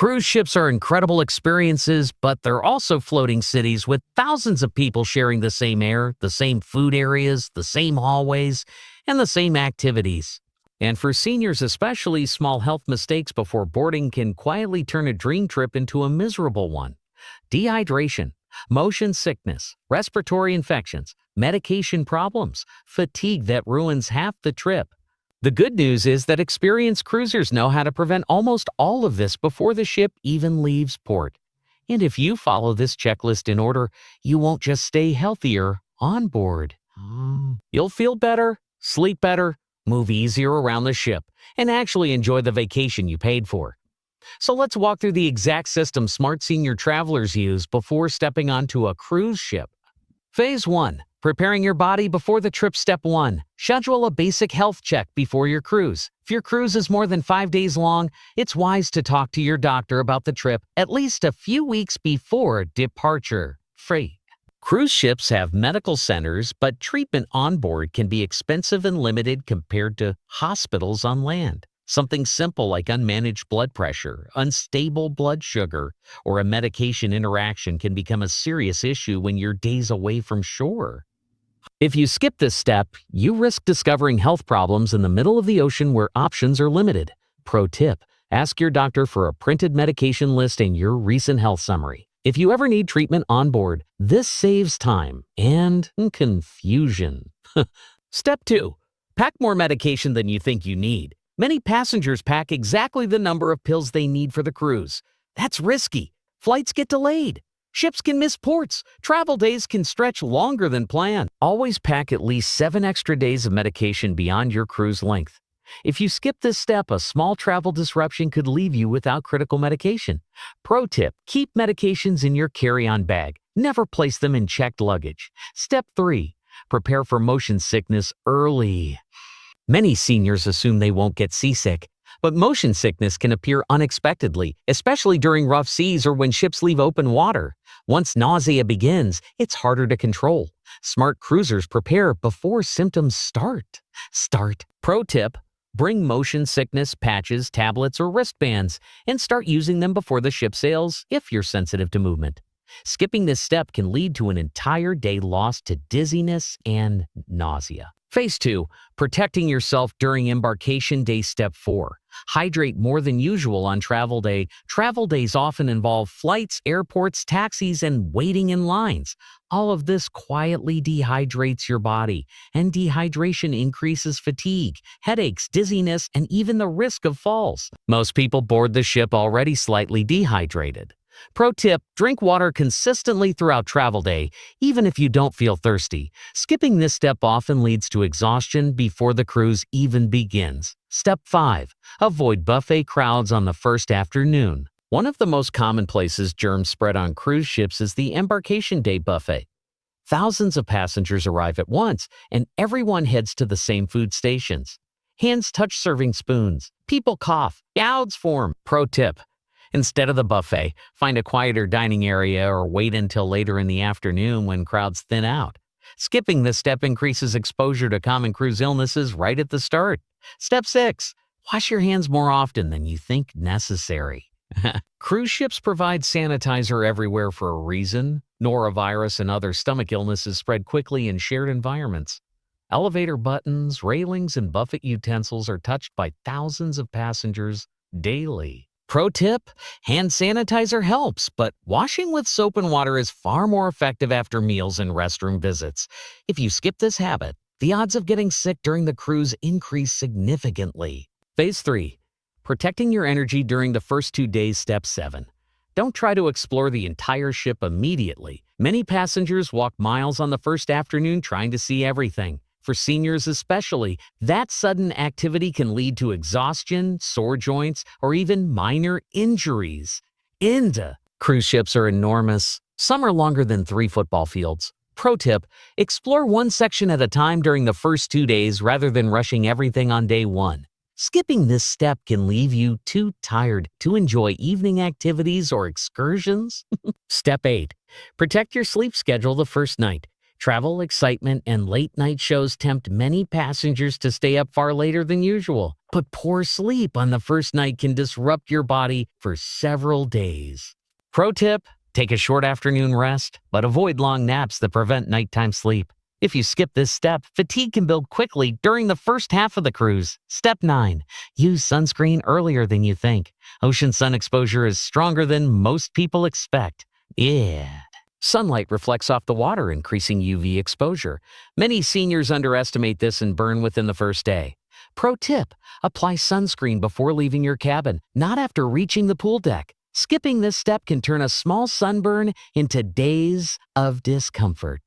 Cruise ships are incredible experiences, but they're also floating cities with thousands of people sharing the same air, the same food areas, the same hallways, and the same activities. And for seniors especially, small health mistakes before boarding can quietly turn a dream trip into a miserable one. Dehydration, motion sickness, respiratory infections, medication problems, fatigue that ruins half the trip. The good news is that experienced cruisers know how to prevent almost all of this before the ship even leaves port. And if you follow this checklist in order, you won't just stay healthier on board. You'll feel better, sleep better, move easier around the ship, and actually enjoy the vacation you paid for. So let's walk through the exact system smart senior travelers use before stepping onto a cruise ship. Phase 1. Preparing your body before the trip. Step 1. Schedule a basic health check before your cruise. If your cruise is more than 5 days long, it's wise to talk to your doctor about the trip at least a few weeks before departure. Free. Cruise ships have medical centers, but treatment on board can be expensive and limited compared to hospitals on land. Something simple like unmanaged blood pressure, unstable blood sugar, or a medication interaction can become a serious issue when you're days away from shore. If you skip this step, you risk discovering health problems in the middle of the ocean where options are limited. Pro tip: ask your doctor for a printed medication list and your recent health summary. If you ever need treatment on board, this saves time and confusion. Step 2. Pack more medication than you think you need. Many passengers pack exactly the number of pills they need for the cruise. That's risky. Flights get delayed. Ships can miss ports. Travel days can stretch longer than planned. Always pack at least 7 extra days of medication beyond your cruise length. If you skip this step, a small travel disruption could leave you without critical medication. Pro tip: keep medications in your carry-on bag. Never place them in checked luggage. Step 3. Prepare for motion sickness early. Many seniors assume they won't get seasick, but motion sickness can appear unexpectedly, especially during rough seas or when ships leave open water. Once nausea begins, it's harder to control. Smart cruisers prepare before symptoms start. Pro tip: bring motion sickness patches, tablets, or wristbands, and start using them before the ship sails if you're sensitive to movement. Skipping this step can lead to an entire day lost to dizziness and nausea. Phase 2. Protecting yourself during embarkation day. Step 4. Hydrate more than usual on travel day. Travel days often involve flights, airports, taxis, and waiting in lines. All of this quietly dehydrates your body, and dehydration increases fatigue, headaches, dizziness, and even the risk of falls. Most people board the ship already slightly dehydrated. Pro tip: drink water consistently throughout travel day, even if you don't feel thirsty. Skipping this step often leads to exhaustion before the cruise even begins. Step 5. Avoid buffet crowds on the first afternoon. One of the most common places germs spread on cruise ships is the embarkation day buffet. Thousands of passengers arrive at once, and everyone heads to the same food stations. Hands touch serving spoons. People cough. Gouts form. Pro tip: instead of the buffet, find a quieter dining area or wait until later in the afternoon when crowds thin out. Skipping this step increases exposure to common cruise illnesses right at the start. Step 6. Wash your hands more often than you think necessary. Cruise ships provide sanitizer everywhere for a reason. Norovirus and other stomach illnesses spread quickly in shared environments. Elevator buttons, railings, and buffet utensils are touched by thousands of passengers daily. Pro tip: hand sanitizer helps, but washing with soap and water is far more effective after meals and restroom visits. If you skip this habit, the odds of getting sick during the cruise increase significantly. Phase 3. Protecting your energy during the first 2 days. Step 7. Don't try to explore the entire ship immediately. Many passengers walk miles on the first afternoon trying to see everything. For seniors especially, that sudden activity can lead to exhaustion, sore joints, or even minor injuries. Cruise ships are enormous. Some are longer than 3 football fields. Pro tip: explore one section at a time during the first 2 days rather than rushing everything on day 1. Skipping this step can leave you too tired to enjoy evening activities or excursions. Step 8. Protect your sleep schedule the first night. Travel, excitement, and late-night shows tempt many passengers to stay up far later than usual. But poor sleep on the first night can disrupt your body for several days. Pro tip: take a short afternoon rest, but avoid long naps that prevent nighttime sleep. If you skip this step, fatigue can build quickly during the first half of the cruise. Step 9. Use sunscreen earlier than you think. Ocean sun exposure is stronger than most people expect. Yeah. Sunlight reflects off the water, increasing UV exposure. Many seniors underestimate this and burn within the first day. Pro tip: apply sunscreen before leaving your cabin, not after reaching the pool deck. Skipping this step can turn a small sunburn into days of discomfort.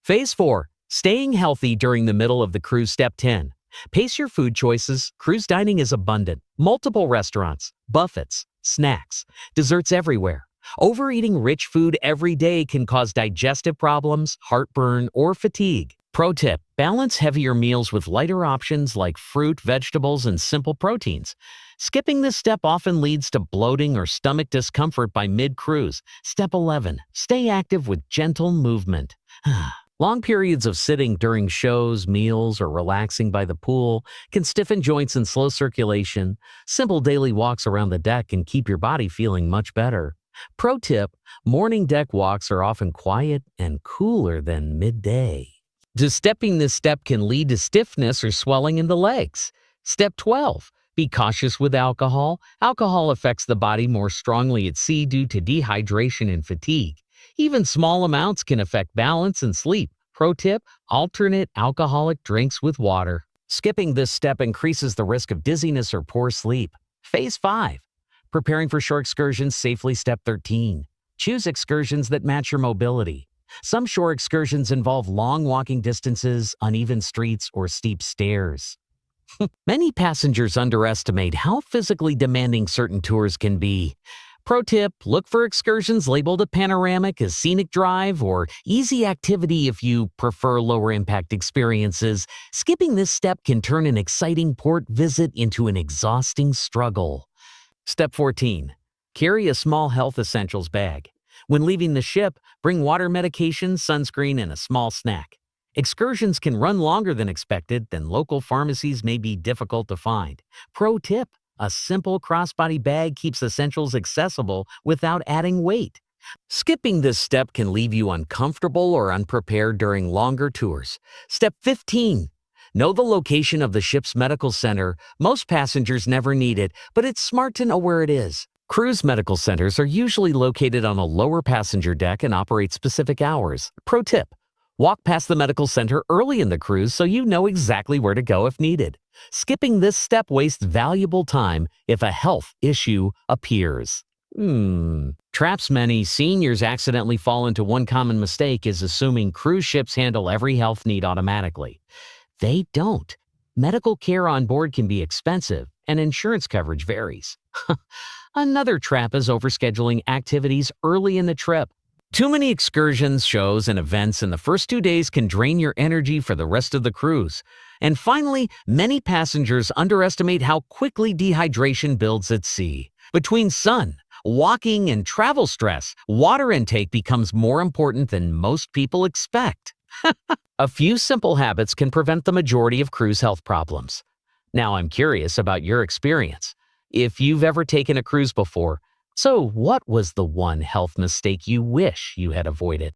Phase 4. Staying healthy during the middle of the cruise. Step 10. Pace your food choices. Cruise dining is abundant. Multiple restaurants, buffets, snacks, desserts everywhere. Overeating rich food every day can cause digestive problems, heartburn, or fatigue. Pro tip: balance heavier meals with lighter options like fruit, vegetables, and simple proteins. Skipping this step often leads to bloating or stomach discomfort by mid-cruise. Step 11. Stay active with gentle movement. Long periods of sitting during shows, meals, or relaxing by the pool can stiffen joints and slow circulation. Simple daily walks around the deck can keep your body feeling much better. Pro tip: morning deck walks are often quiet and cooler than midday. Skipping this step can lead to stiffness or swelling in the legs. Step 12. Be cautious with alcohol. Alcohol affects the body more strongly at sea due to dehydration and fatigue. Even small amounts can affect balance and sleep. Pro tip: alternate alcoholic drinks with water. Skipping this step increases the risk of dizziness or poor sleep. Phase 5. Preparing for shore excursions safely. Step 13. Choose excursions that match your mobility. Some shore excursions involve long walking distances, uneven streets, or steep stairs. Many passengers underestimate how physically demanding certain tours can be. Pro tip: look for excursions labeled a panoramic, a scenic drive, or easy activity if you prefer lower impact experiences. Skipping this step can turn an exciting port visit into an exhausting struggle. Step 14. Carry a small health essentials bag. When leaving the ship, bring water, medication, sunscreen, and a small snack. Excursions can run longer than expected, then local pharmacies may be difficult to find. Pro tip: a simple crossbody bag keeps essentials accessible without adding weight. Skipping this step can leave you uncomfortable or unprepared during longer tours. Step 15. Know the location of the ship's medical center. Most passengers never need it, but it's smart to know where it is. Cruise medical centers are usually located on a lower passenger deck and operate specific hours. Pro tip: walk past the medical center early in the cruise so you know exactly where to go if needed. Skipping this step wastes valuable time if a health issue appears. Traps many seniors accidentally fall into. One common mistake is assuming cruise ships handle every health need automatically. They don't. Medical care on board can be expensive, and insurance coverage varies. Another trap is overscheduling activities early in the trip. Too many excursions, shows, and events in the first 2 days can drain your energy for the rest of the cruise. And finally, many passengers underestimate how quickly dehydration builds at sea. Between sun, walking, and travel stress, water intake becomes more important than most people expect. A few simple habits can prevent the majority of cruise health problems. Now, I'm curious about your experience. If you've ever taken a cruise before, so what was the one health mistake you wish you had avoided?